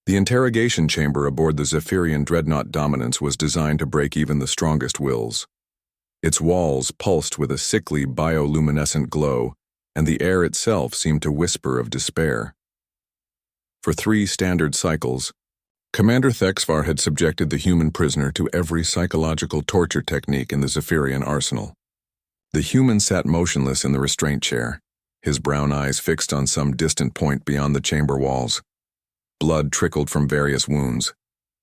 The interrogation chamber aboard the Zephyrian dreadnought Dominance was designed to break even the strongest wills. Its walls pulsed with a sickly bioluminescent glow, and the air itself seemed to whisper of despair. For 3 standard cycles, Commander Thexvar had subjected the human prisoner to every psychological torture technique in the Zephyrian arsenal. The human sat motionless in the restraint chair, his brown eyes fixed on some distant point beyond the chamber walls. Blood trickled from various wounds,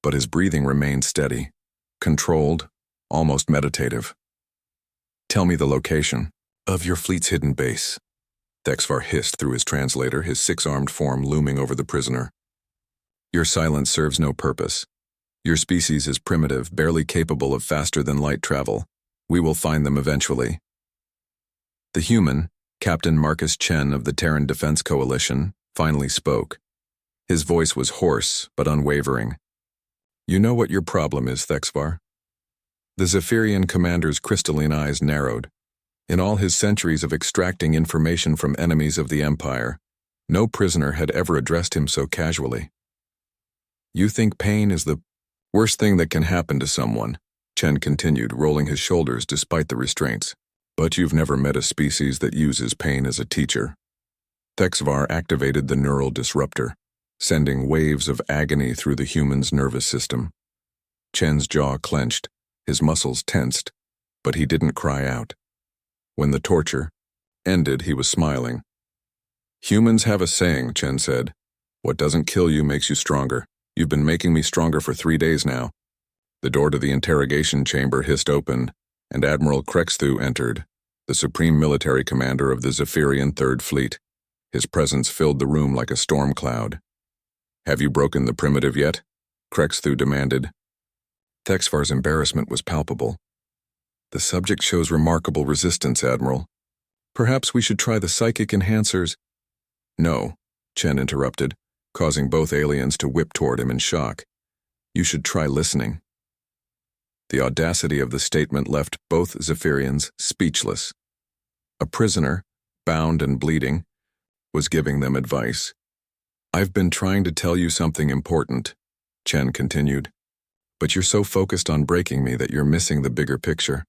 but his breathing remained steady, controlled, almost meditative. "Tell me the location of your fleet's hidden base," Thexvar hissed through his translator, his 6-armed form looming over the prisoner. "Your silence serves no purpose. Your species is primitive, barely capable of faster-than-light travel. We will find them eventually." The human, Captain Marcus Chen of the Terran Defense Coalition, finally spoke. His voice was hoarse but unwavering. "You know what your problem is, Thexvar?" The Zephyrian commander's crystalline eyes narrowed. In all his centuries of extracting information from enemies of the Empire, no prisoner had ever addressed him so casually. "You think pain is the worst thing that can happen to someone," Chen continued, rolling his shoulders despite the restraints. "But you've never met a species that uses pain as a teacher." Thexvar activated the neural disruptor, sending waves of agony through the human's nervous system. Chen's jaw clenched, his muscles tensed, but he didn't cry out. When the torture ended, he was smiling. "Humans have a saying," Chen said. "What doesn't kill you makes you stronger. You've been making me stronger for 3 days now." The door to the interrogation chamber hissed open, and Admiral Krexthu entered, the supreme military commander of the Zephyrian Third Fleet. His presence filled the room like a storm cloud. "Have you broken the primitive yet?" Krexthu demanded. Thexvar's embarrassment was palpable. "The subject shows remarkable resistance, Admiral. Perhaps we should try the psychic enhancers." "No," Chen interrupted, causing both aliens to whip toward him in shock. "You should try listening." The audacity of the statement left both Zephyrians speechless. A prisoner, bound and bleeding, was giving them advice. "I've been trying to tell you something important," Chen continued, "but you're so focused on breaking me that you're missing the bigger picture.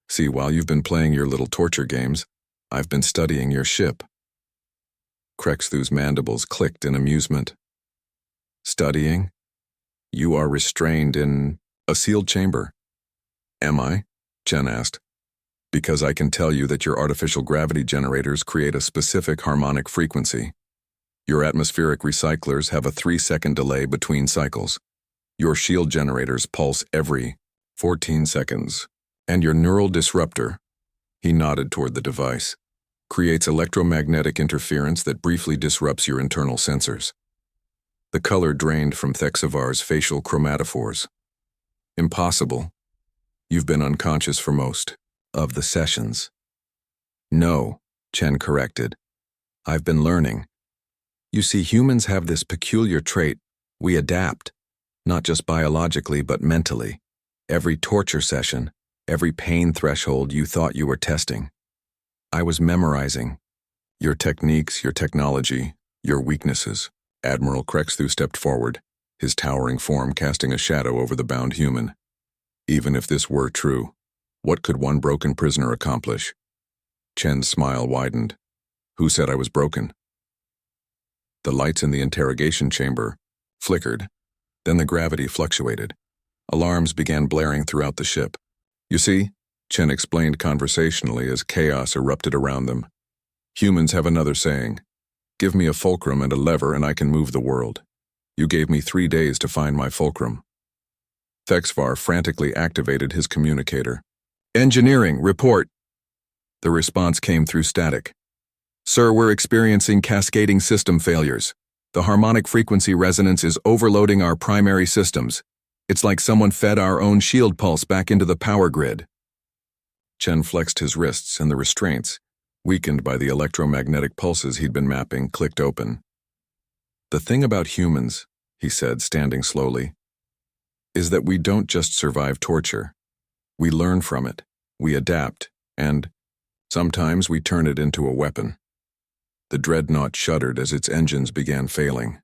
See, while you've been playing your little torture games, I've been studying your ship." Krexthu's mandibles clicked in amusement. "Studying? You are restrained in a sealed chamber." "Am I?" Chen asked. "Because I can tell you that your artificial gravity generators create a specific harmonic frequency. Your atmospheric recyclers have a 3-second delay between cycles. Your shield generators pulse every 14 seconds. And your neural disruptor," he nodded toward the device, "creates electromagnetic interference that briefly disrupts your internal sensors." The color drained from Thexvar's facial chromatophores. "Impossible. You've been unconscious for most of the sessions." "No," Chen corrected. "I've been learning. You see, humans have this peculiar trait. We adapt, not just biologically but mentally. Every torture session, every pain threshold you thought you were testing, I was memorizing. Your techniques, your technology, your weaknesses." Admiral Krexthu stepped forward, his towering form casting a shadow over the bound human. "Even if this were true, what could one broken prisoner accomplish?" Chen's smile widened. "Who said I was broken?" The lights in the interrogation chamber flickered. Then the gravity fluctuated. Alarms began blaring throughout the ship. "You see," Chen explained conversationally as chaos erupted around them, "humans have another saying. Give me a fulcrum and a lever and I can move the world. You gave me 3 days to find my fulcrum." Thexvar frantically activated his communicator. "Engineering, report." The response came through static. "Sir, we're experiencing cascading system failures. The harmonic frequency resonance is overloading our primary systems. It's like someone fed our own shield pulse back into the power grid." Chen flexed his wrists and the restraints, weakened by the electromagnetic pulses he'd been mapping, clicked open. "The thing about humans," he said, standing slowly, "is that we don't just survive torture. We learn from it, we adapt, and sometimes we turn it into a weapon." The dreadnought shuddered as its engines began failing.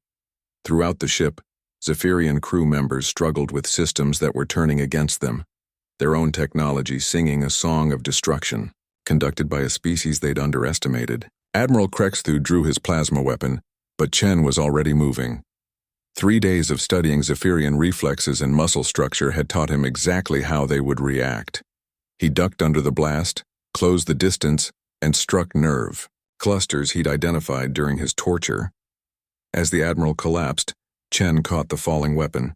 Throughout the ship, Zephyrian crew members struggled with systems that were turning against them, their own technology singing a song of destruction, conducted by a species they'd underestimated. Admiral Krexthu drew his plasma weapon, but Chen was already moving. 3 days of studying Zephyrian reflexes and muscle structure had taught him exactly how they would react. He ducked under the blast, closed the distance, and struck nerve clusters he'd identified during his torture. As the Admiral collapsed, Chen caught the falling weapon.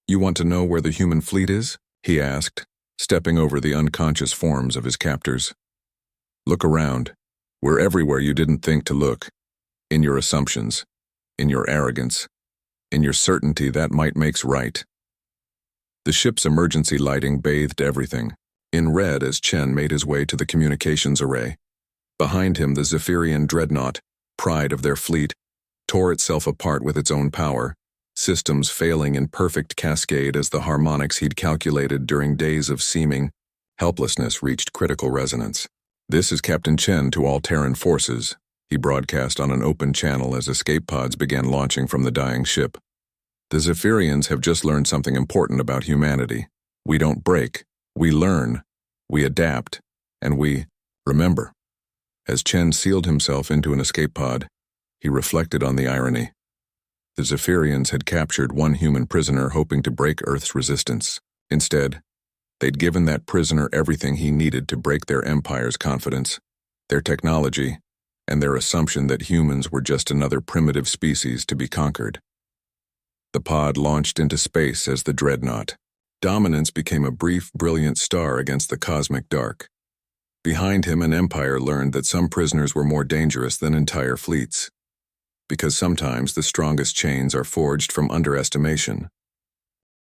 "You want to know where the human fleet is?" he asked, stepping over the unconscious forms of his captors. "Look around. We're everywhere you didn't think to look. In your assumptions, in your arrogance, in your certainty that might makes right." The ship's emergency lighting bathed everything, in red as Chen made his way to the communications array. Behind him, the Zephyrian dreadnought, pride of their fleet, tore itself apart with its own power, systems failing in perfect cascade as the harmonics he'd calculated during days of seeming helplessness reached critical resonance. "This is Captain Chen to all Terran forces," he broadcast on an open channel as escape pods began launching from the dying ship. "The Zephyrians have just learned something important about humanity. We don't break, we learn, we adapt, and we remember." As Chen sealed himself into an escape pod, he reflected on the irony. The Zephyrians had captured one human prisoner hoping to break Earth's resistance. Instead, they'd given that prisoner everything he needed to break their empire's confidence, their technology, and their assumption that humans were just another primitive species to be conquered. The pod launched into space as the dreadnought. Dominance became a brief, brilliant star against the cosmic dark. Behind him, an empire learned that some prisoners were more dangerous than entire fleets. Because sometimes the strongest chains are forged from underestimation.